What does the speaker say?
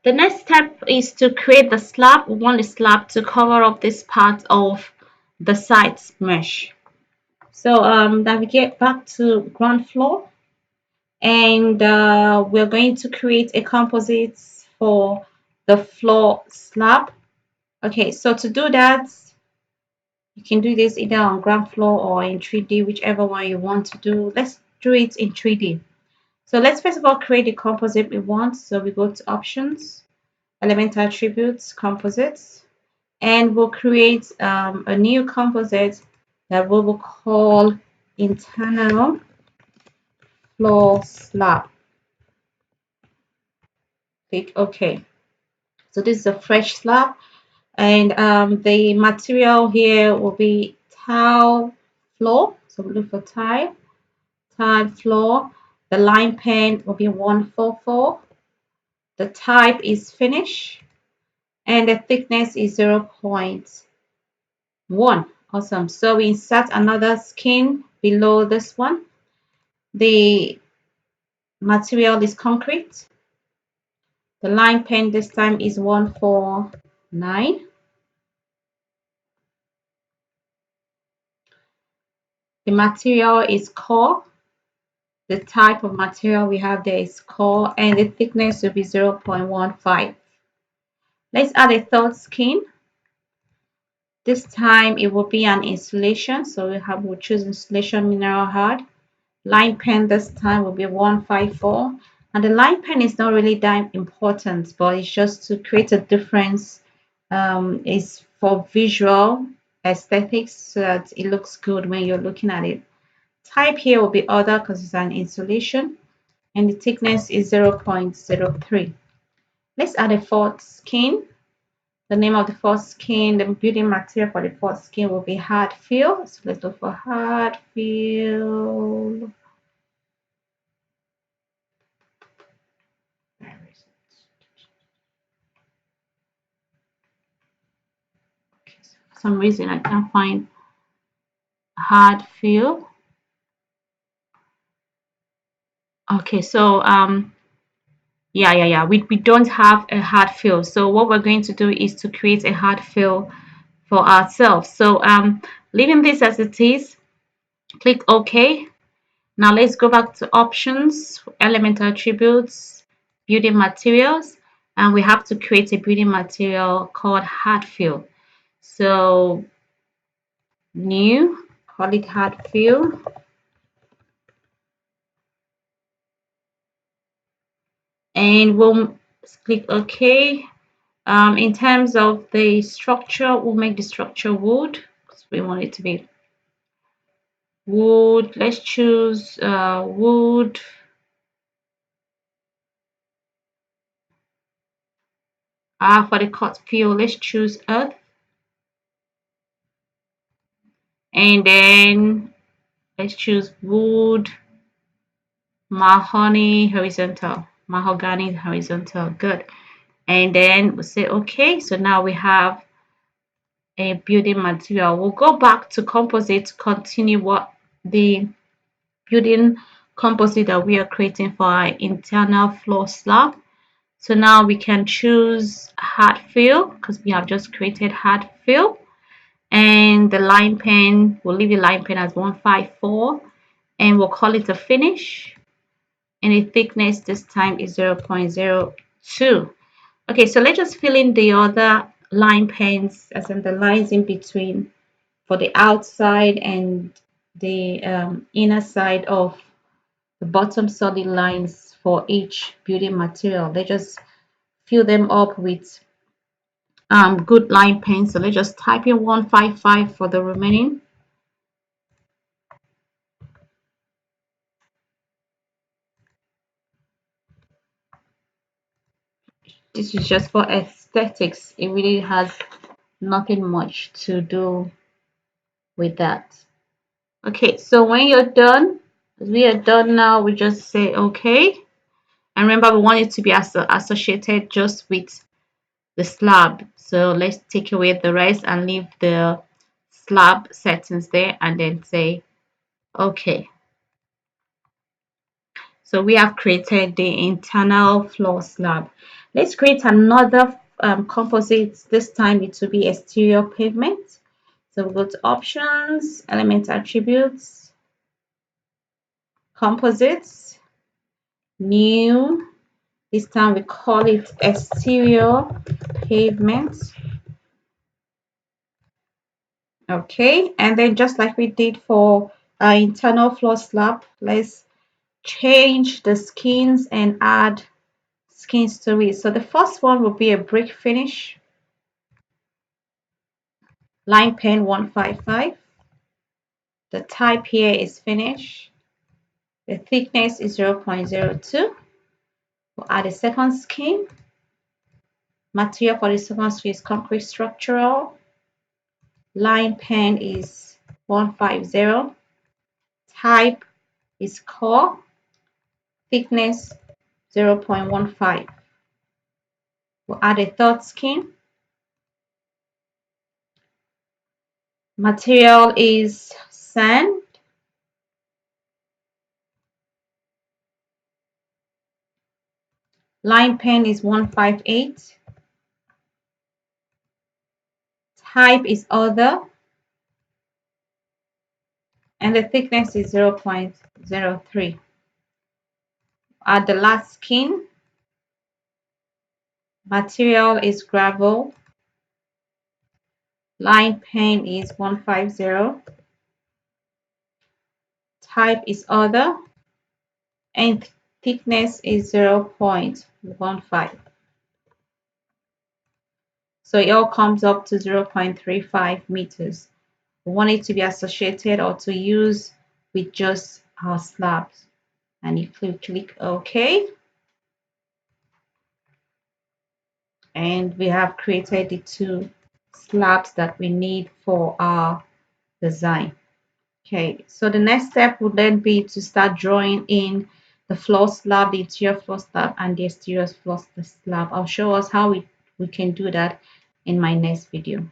The next step is to create the slab. We want the slab to cover up this part of the sides mesh. So navigate back to ground floor, and we're going to create a composite for the floor slab. Okay, so to do that, you can do this either on ground floor or in 3D, whichever one you want to do. Let's do it in 3D. So let's first of all create the composite we want. So we go to options, element attributes, composites, and we'll create a new composite that we will call internal floor slab. Click OK. So this is a fresh slab, and the material here will be tile floor. So we look for tile floor. The line paint will be 144. The type is finish, and the thickness is 0.1. Awesome. So we insert another skin below this one. The material is concrete. The line paint this time is 149. The material is core. The type of material we have there is core, and the thickness will be 0.15. Let's add a third skin. This time it will be an insulation, so we'll choose insulation mineral hard. Line pen this time will be 154, and the line pen is not really that important, but it's just to create a difference. It's for visual aesthetics, so that it looks good when you're looking at it. Type here will be other because it's an insulation, and the thickness is 0.03. Let's add a fourth skin. The name of the fourth skin, the building material for the fourth skin will be hard fill. So let's look for hard fill. Okay, so for some reason I can't find hard fill. Okay, so we don't have a hard fill. So what we're going to do is to create a hard fill for ourselves. So leaving this as it is, click OK. Now let's go back to options, element attributes, building materials, and we have to create a building material called hard fill. So new, call it hard fill. And we'll click OK. In terms of the structure, we'll make the structure wood because we want it to be wood. Let's choose wood. For the cut fill, let's choose earth. And then let's choose wood, mahogany horizontal. Good. And then we'll say okay. So now we have a building material. We'll go back to composite to continue what the building composite that we are creating for our internal floor slab. So now we can choose hard fill because we have just created hard fill, and the line pen, we'll leave the line pen as 154, and we'll call it a finish, and the thickness this time is 0.02. Okay, so let's just fill in the other line pens, as in the lines in between for the outside and the inner side of the bottom solid lines for each building material. Let's just fill them up with good line pen. So let's just type in 155 for the remaining. This is just for aesthetics. It really has nothing much to do with that. Okay, so when you're done, we are done now, we just say okay. And remember, we want it to be associated just with the slab. So let's take away the rest and leave the slab settings there, and then say okay. So we have created the internal floor slab. Let's create another composite. This time it will be exterior pavement. So we'll go to options, element attributes, composites, new. This time we call it exterior pavement. Okay, and then just like we did for our internal floor slab, let's change the skins and add skins to it. So the first one will be a brick finish, line pen 155. The type here is finish. The thickness is 0.02. We'll add a second skin. Material for the second skin is concrete structural. Line pen is 150. Type is core. Thickness 0.15. We'll add a third skin. Material is sand. Line pen is 158. Type is other. And the thickness is 0.03. Add the last skin. Material is gravel. Line pen is 150. Type is other. And thickness is 0.15. So it all comes up to 0.35 meters. We want it to be associated or to use with just our slabs. And if you click OK, and we have created the two slabs that we need for our design. Okay, so the next step would then be to start drawing in the floor slab, the interior floor slab, and the exterior floor slab. I'll show us how we can do that in my next video.